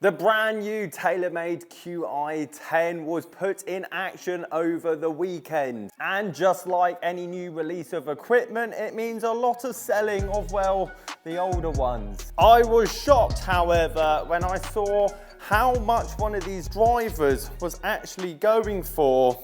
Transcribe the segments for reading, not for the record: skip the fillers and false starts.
The brand new Taylormade Qi10 was put in action over the weekend. And just like any new release of equipment, it means a lot of selling of, well, the older ones. I was shocked, however, when I saw how much one of these drivers was actually going for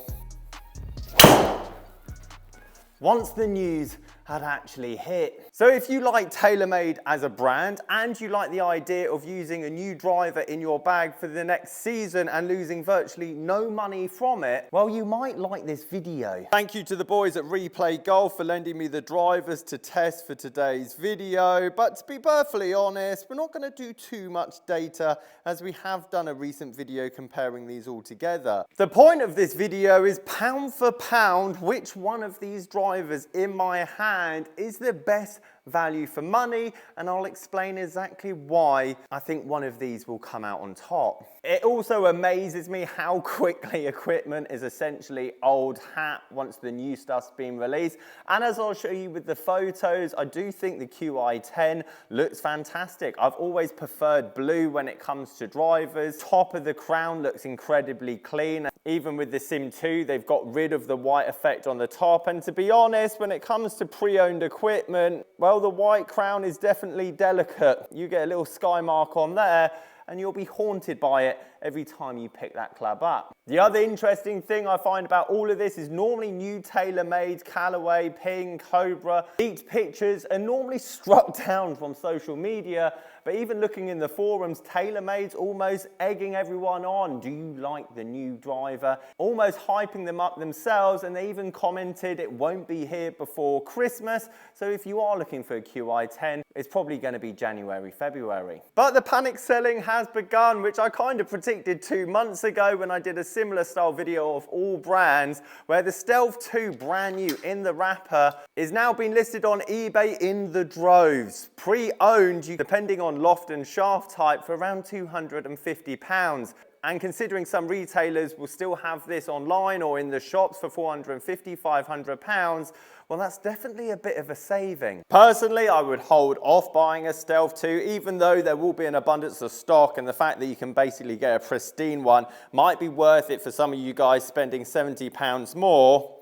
once the news had actually hit. So if you like Taylormade as a brand and you like the idea of using a new driver in your bag for the next season and losing virtually no money from it, well, you might like this video. Thank you to the boys at Replay Golf for lending me the drivers to test for today's video. But to be perfectly honest, we're not going to do too much data as we have done a recent video comparing these all together. The point of this video is pound for pound, which one of these drivers in my hand is the best value for money, and I'll explain exactly why I think one of these will come out on top. It also amazes me how quickly equipment is essentially old hat once the new stuff's been released, and as I'll show you with the photos, I do think the Qi10 looks fantastic. I've always preferred blue when it comes to drivers. Top of the crown looks incredibly clean. Even with the Sim 2, they've got rid of the white effect on the top, and to be honest, when it comes to pre-owned equipment, well, the white crown is definitely delicate. You get a little sky mark on there, and you'll be haunted by it every time you pick that club up. The other interesting thing I find about all of this is normally new Taylormade, Callaway, Ping, Cobra, leaked pictures are normally struck down from social media, but even looking in the forums, Taylormade's almost egging everyone on. Do you like the new driver? Almost hyping them up themselves, and they even commented it won't be here before Christmas, so if you are looking for a Qi10, it's probably going to be January, February. But the panic selling has begun, which I kind of predicted 2 months ago when I did a similar style video of all brands, where the Stealth 2 brand new in the wrapper is now being listed on eBay in the droves. Pre-owned, depending on loft and shaft type, for around £250. And considering some retailers will still have this online or in the shops for £450, £500, well, that's definitely a bit of a saving. Personally, I would hold off buying a Stealth 2, even though there will be an abundance of stock, and the fact that you can basically get a pristine one might be worth it for some of you guys spending £70 more.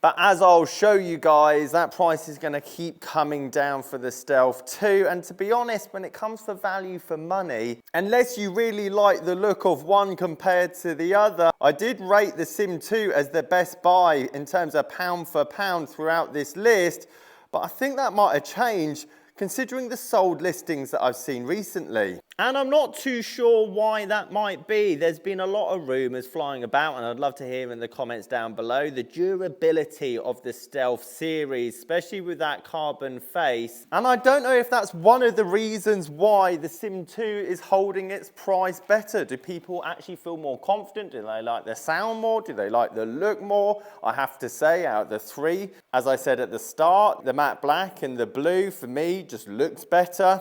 But as I'll show you guys, that price is going to keep coming down for the Stealth 2. And to be honest, when it comes to value for money, unless you really like the look of one compared to the other, I did rate the Sim 2 as the best buy in terms of pound for pound throughout this list. But I think that might have changed considering the sold listings that I've seen recently. And I'm not too sure why that might be. There's been a lot of rumors flying about, and I'd love to hear in the comments down below the durability of the Stealth series, especially with that carbon face. And I don't know if that's one of the reasons why the Sim 2 is holding its price better. Do people actually feel more confident? Do they like the sound more? Do they like the look more? I have to say, out of the three, as I said at the start, the matte black and the blue for me just looks better.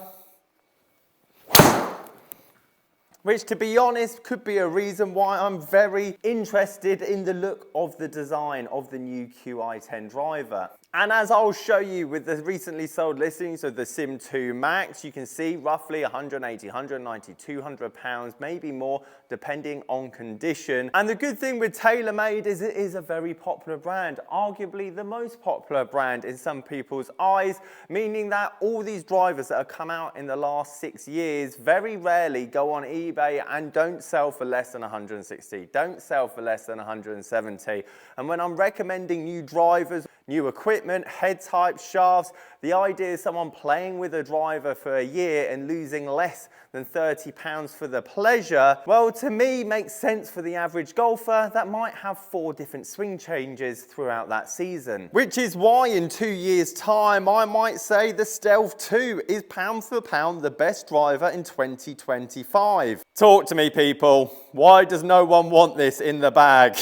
Which, to be honest, could be a reason why I'm very interested in the look of the design of the new Qi10 driver. And as I'll show you with the recently sold listings of the Sim 2 Max, you can see roughly 180, 190, £200, maybe more, depending on condition. And the good thing with Taylormade is it is a very popular brand, arguably the most popular brand in some people's eyes, meaning that all these drivers that have come out in the last 6 years very rarely go on eBay and don't sell for less than 160, don't sell for less than 170. And when I'm recommending new drivers, new equipment, head types, shafts, the idea is someone playing with a driver for a year and losing less than £30 for the pleasure, well, to me makes sense for the average golfer that might have 4 different swing changes throughout that season. Which is why in 2 years' time, I might say the Stealth 2 is pound for pound the best driver in 2025. Talk to me, people. Why does no one want this in the bag?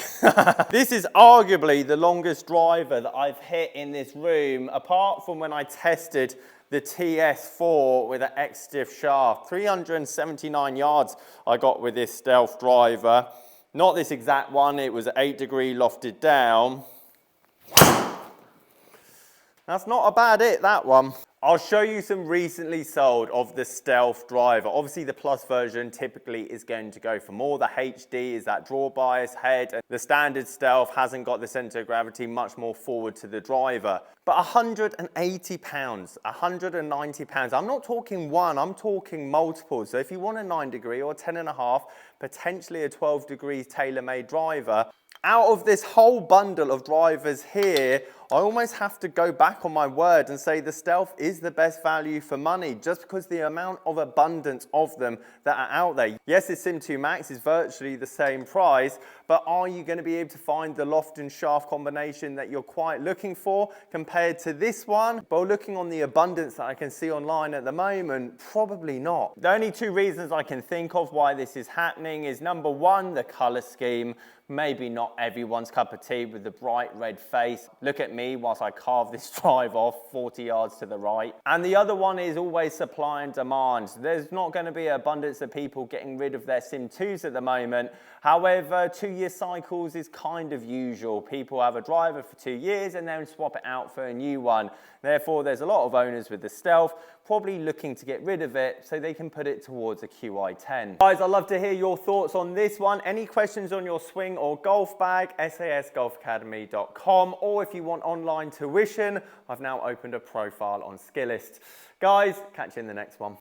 This is arguably the longest driver that I've hit in this room, apart from when I tested the TS4 with an X-Stiff shaft. 379 yards I got with this Stealth driver. Not this exact one, it was 8-degree lofted down. That's not a bad hit, that one. I'll show you some recently sold of the Stealth Driver. Obviously the Plus version typically is going to go for more. The HD is that draw bias head, and the standard Stealth hasn't got the center of gravity, much more forward to the driver. But £180, £190, I'm not talking one, I'm talking multiple. So if you want a 9-degree or 10.5, potentially a 12-degree Taylormade driver, out of this whole bundle of drivers here, I almost have to go back on my word and say the Stealth is the best value for money, just because the amount of abundance of them that are out there. Yes, the Sim 2 Max is virtually the same price, but are you going to be able to find the loft and shaft combination that you're quite looking for compared to this one? Well, looking on the abundance that I can see online at the moment, probably not. The only two reasons I can think of why this is happening is number one, the color scheme. Maybe not everyone's cup of tea with the bright red face. Look at me whilst I carve this drive off 40 yards to the right. And the other one is always supply and demand. There's not going to be an abundance of people getting rid of their Sim 2s at the moment. However, 2-year cycles is kind of usual. People have a driver for 2 years and then swap it out for a new one. Therefore, there's a lot of owners with the Stealth probably looking to get rid of it so they can put it towards a Qi10. Guys, I'd love to hear your thoughts on this one. Any questions on your swing or golf bag, sasgolfacademy.com, or if you want online tuition, I've now opened a profile on Skillist. Guys, catch you in the next one.